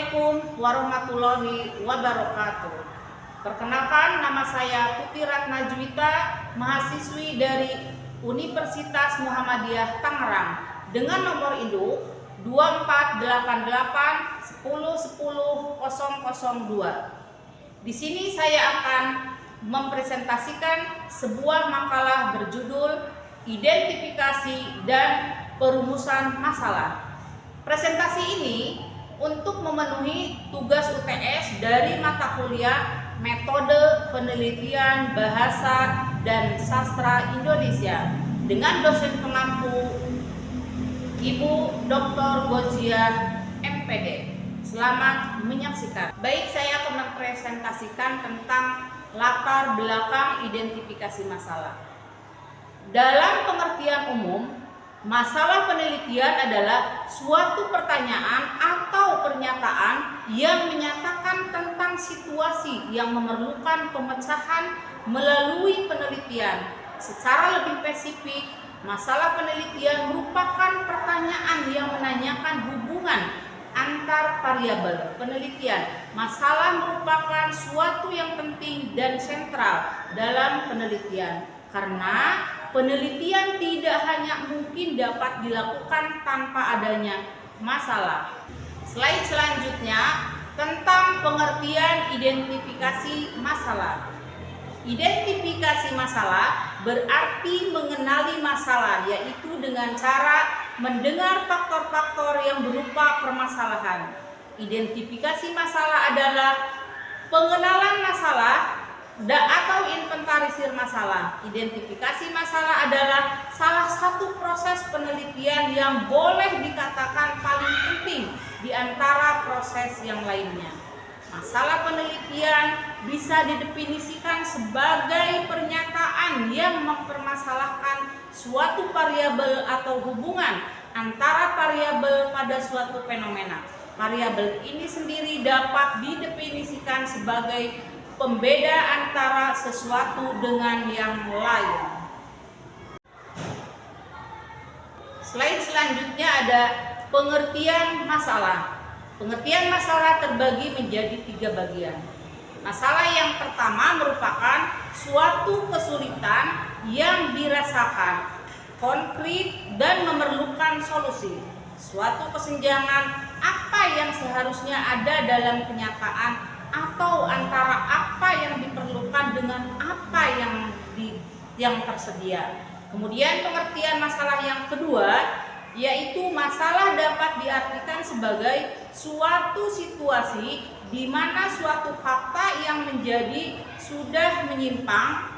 Assalamualaikum warahmatullahi wabarakatuh. Perkenalkan, nama saya Putri Ratna Juwita, mahasiswi dari Universitas Muhammadiyah Tangerang dengan nomor induk 2488 10 10 002. Di sini saya akan mempresentasikan sebuah makalah berjudul Identifikasi dan Perumusan Masalah. Presentasi ini untuk memenuhi tugas UTS dari mata kuliah Metode Penelitian Bahasa dan Sastra Indonesia dengan dosen pengampu Ibu Dr. Goziah MPD. Selamat menyaksikan. Baik, saya akan mempresentasikan tentang latar belakang identifikasi masalah. Dalam pengertian umum, masalah penelitian adalah suatu pertanyaan atau pernyataan yang menyatakan tentang situasi yang memerlukan pemecahan melalui penelitian. Secara lebih spesifik, masalah penelitian merupakan pertanyaan yang menanyakan hubungan antar variabel penelitian. Masalah merupakan suatu yang penting dan sentral dalam penelitian karena penelitian tidak hanya mungkin dapat dilakukan tanpa adanya masalah. Slide selanjutnya tentang pengertian identifikasi masalah. Identifikasi masalah berarti mengenali masalah, yaitu dengan cara mendengar faktor-faktor yang berupa permasalahan. Identifikasi masalah adalah pengenalan masalah atau inventarisir masalah. Identifikasi masalah adalah salah satu proses penelitian yang boleh dikatakan paling penting di antara proses yang lainnya. Masalah penelitian bisa didefinisikan sebagai pernyataan yang mempermasalahkan suatu variabel atau hubungan antara variabel pada suatu fenomena. Variabel ini sendiri dapat didefinisikan sebagai pembeda antara sesuatu dengan yang lain. Slide selanjutnya ada pengertian masalah. Pengertian masalah terbagi menjadi 3 bagian. Masalah yang pertama merupakan suatu kesulitan yang dirasakan konkret dan memerlukan solusi. Suatu kesenjangan apa yang seharusnya ada dalam kenyataan atau antara apa yang diperlukan dengan apa yang tersedia. Kemudian pengertian masalah yang kedua yaitu masalah dapat diartikan sebagai suatu situasi di mana suatu fakta yang sudah menyimpang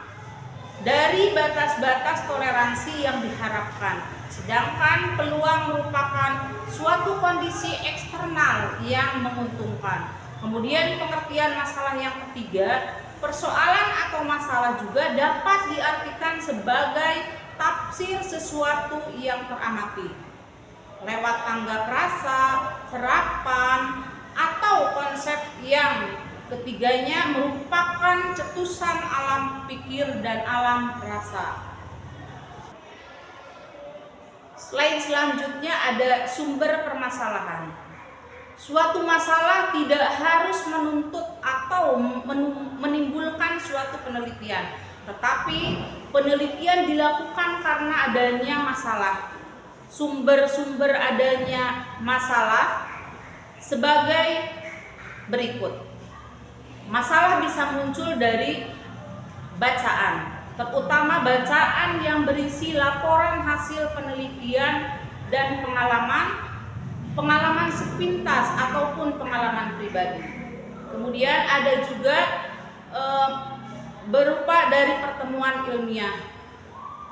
dari batas-batas toleransi yang diharapkan. Sedangkan peluang merupakan suatu kondisi eksternal yang menguntungkan. Kemudian pengertian masalah yang ketiga, persoalan atau masalah juga dapat diartikan sebagai tafsir sesuatu yang teramati lewat tanggap rasa, serapan, atau konsep yang ketiganya merupakan cetusan alam pikir dan alam rasa. Slide selanjutnya ada sumber permasalahan. Suatu masalah tidak harus menuntut atau menimbulkan suatu penelitian, tetapi penelitian dilakukan karena adanya masalah. Sumber-sumber adanya masalah sebagai berikut. Masalah bisa muncul dari bacaan, terutama bacaan yang berisi laporan hasil penelitian dan pengalaman sepintas ataupun pengalaman pribadi. Kemudian ada juga berupa dari pertemuan ilmiah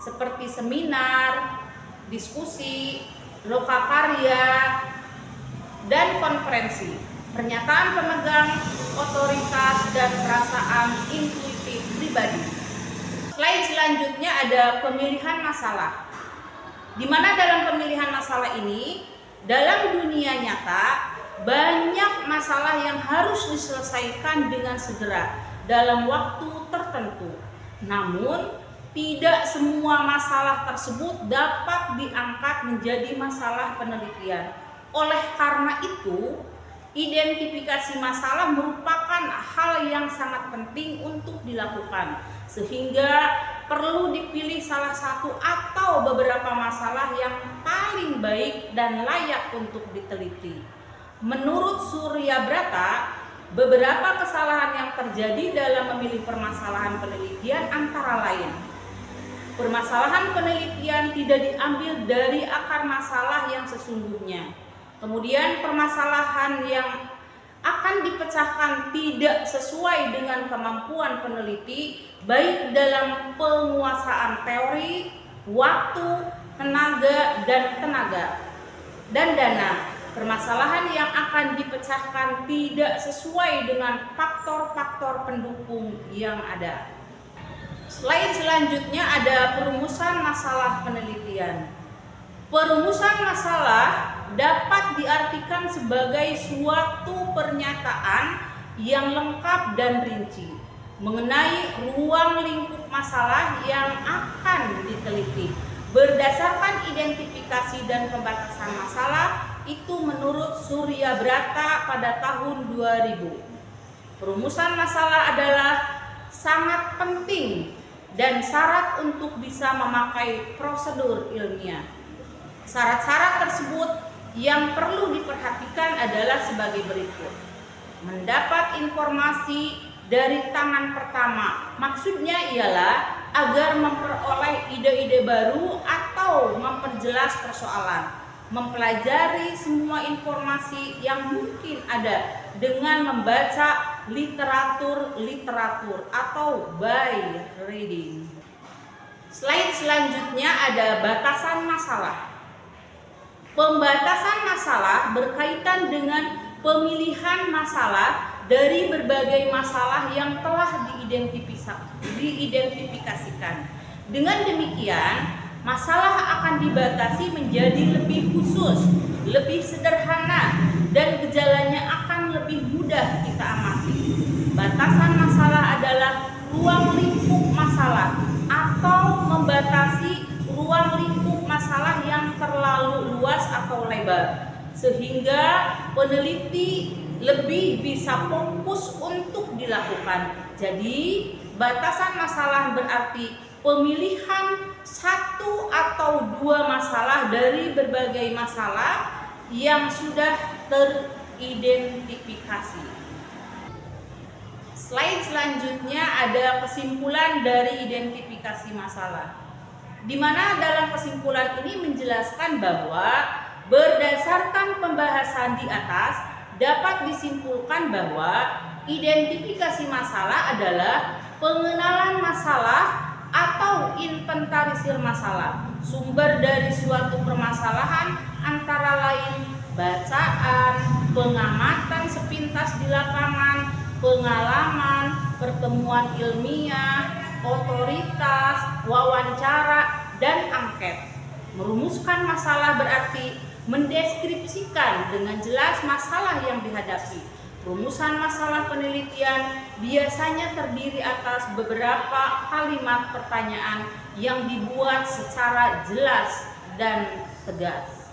seperti seminar, diskusi, lokakarya, dan konferensi. Pernyataan pemegang otoritas dan perasaan intuitif pribadi. Slide selanjutnya ada pemilihan masalah. Di mana dalam pemilihan masalah ini, dalam dunia nyata, banyak masalah yang harus diselesaikan dengan segera dalam waktu tertentu. Namun, tidak semua masalah tersebut dapat diangkat menjadi masalah penelitian. Oleh karena itu, identifikasi masalah merupakan hal yang sangat penting untuk dilakukan, sehingga perlu dipilih salah satu atau beberapa masalah yang paling baik dan layak untuk diteliti. Menurut Surya Brata, beberapa kesalahan yang terjadi dalam memilih permasalahan penelitian antara lain: permasalahan penelitian tidak diambil dari akar masalah yang sesungguhnya. Kemudian permasalahan yang akan dipecahkan tidak sesuai dengan kemampuan peneliti, baik dalam penguasaan teori, waktu, tenaga, dan dana. Permasalahan yang akan dipecahkan tidak sesuai dengan faktor-faktor pendukung yang ada. Slide selanjutnya ada perumusan masalah penelitian. Perumusan masalah dapat diartikan sebagai suatu pernyataan yang lengkap dan rinci mengenai ruang lingkup masalah yang akan diteliti berdasarkan identifikasi dan pembatasan masalah itu menurut Surya Brata pada tahun 2000. Perumusan masalah adalah sangat penting dan syarat untuk bisa memakai prosedur ilmiah. Syarat-syarat tersebut yang perlu diperhatikan adalah sebagai berikut: mendapat informasi dari tangan pertama, maksudnya ialah agar memperoleh ide-ide baru atau memperjelas persoalan, mempelajari semua informasi yang mungkin ada dengan membaca literatur atau by reading. Slide selanjutnya ada batasan masalah. Pembatasan masalah berkaitan dengan pemilihan masalah dari berbagai masalah yang telah diidentifikasikan. Dengan demikian, masalah akan dibatasi menjadi lebih khusus, lebih sederhana, dan gejalanya akan lebih mudah kita amati. Batasan masalah adalah ruang lingkup masalah atau membatasi ruang lingkup masalah yang terlalu luas atau lebar, sehingga peneliti lebih bisa fokus untuk dilakukan. Jadi, batasan masalah berarti pemilihan satu atau dua masalah dari berbagai masalah yang sudah teridentifikasi. Slide selanjutnya ada kesimpulan dari identifikasi masalah, di mana dalam kesimpulan ini menjelaskan bahwa berdasarkan pembahasan di atas dapat disimpulkan bahwa identifikasi masalah adalah pengenalan masalah atau inventarisir masalah, sumber dari suatu permasalahan antara lain bacaan, pengamatan sepintas di lapangan, pengalaman, pertemuan ilmiah, otoritas, wawancara, dan angket. Merumuskan masalah berarti mendeskripsikan dengan jelas masalah yang dihadapi. Rumusan masalah penelitian biasanya terdiri atas beberapa kalimat pertanyaan yang dibuat secara jelas dan tegas.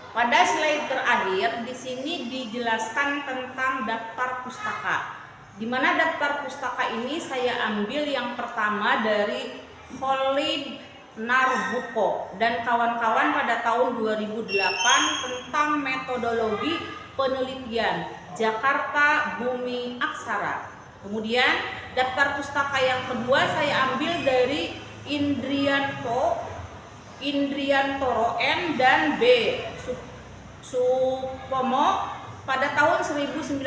Pada slide terakhir di sini dijelaskan tentang daftar pustaka. Di mana daftar pustaka ini saya ambil yang pertama dari Khalid Narbuko dan kawan-kawan pada tahun 2008 tentang metodologi penelitian Jakarta Bumi Aksara. Kemudian daftar pustaka yang kedua saya ambil dari Indriantoro N dan B Supomo pada tahun 1999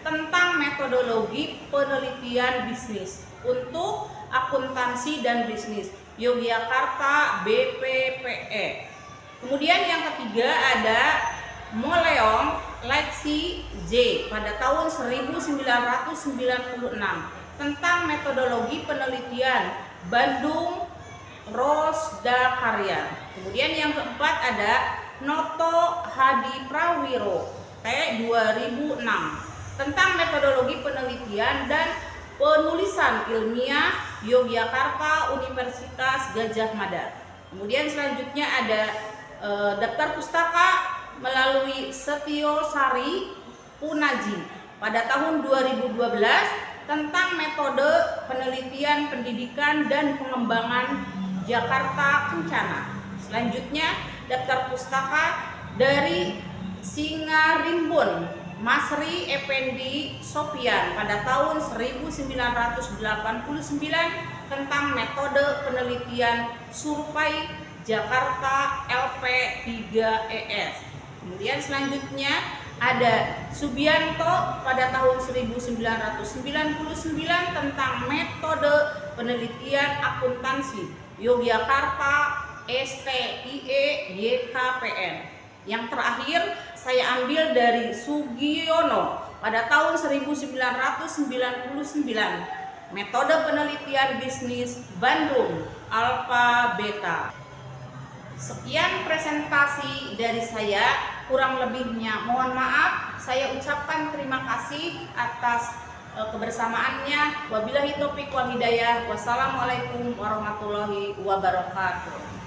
tentang metodologi penelitian bisnis untuk akuntansi dan bisnis Yogyakarta BPPE. Kemudian yang ketiga ada Moleong Lexi J pada tahun 1996 tentang metodologi penelitian Bandung Rosda Karya. Kemudian yang keempat ada Noto Hadi Prawiro T 2006 tentang metodologi penelitian dan penulisan ilmiah Yogyakarta Universitas Gadjah Mada. Kemudian selanjutnya ada daftar pustaka melalui Setiosari Punaji pada tahun 2012 tentang metode penelitian pendidikan dan pengembangan Jakarta Kencana. Selanjutnya, daftar pustaka dari Singarimbun Masri Effendi Sofian pada tahun 1989 tentang metode penelitian survei Jakarta LP3ES. Kemudian selanjutnya ada Subianto pada tahun 1999 tentang metode penelitian akuntansi Yogyakarta STIE YKPN. Yang terakhir saya ambil dari Sugiono pada tahun 1999 metode penelitian bisnis Bandung Alpha Beta. Sekian presentasi dari saya, kurang lebihnya mohon maaf. Saya ucapkan terima kasih atas kebersamaannya. Wabillahi taufiq wal hidayah. Wassalamualaikum warahmatullahi wabarakatuh.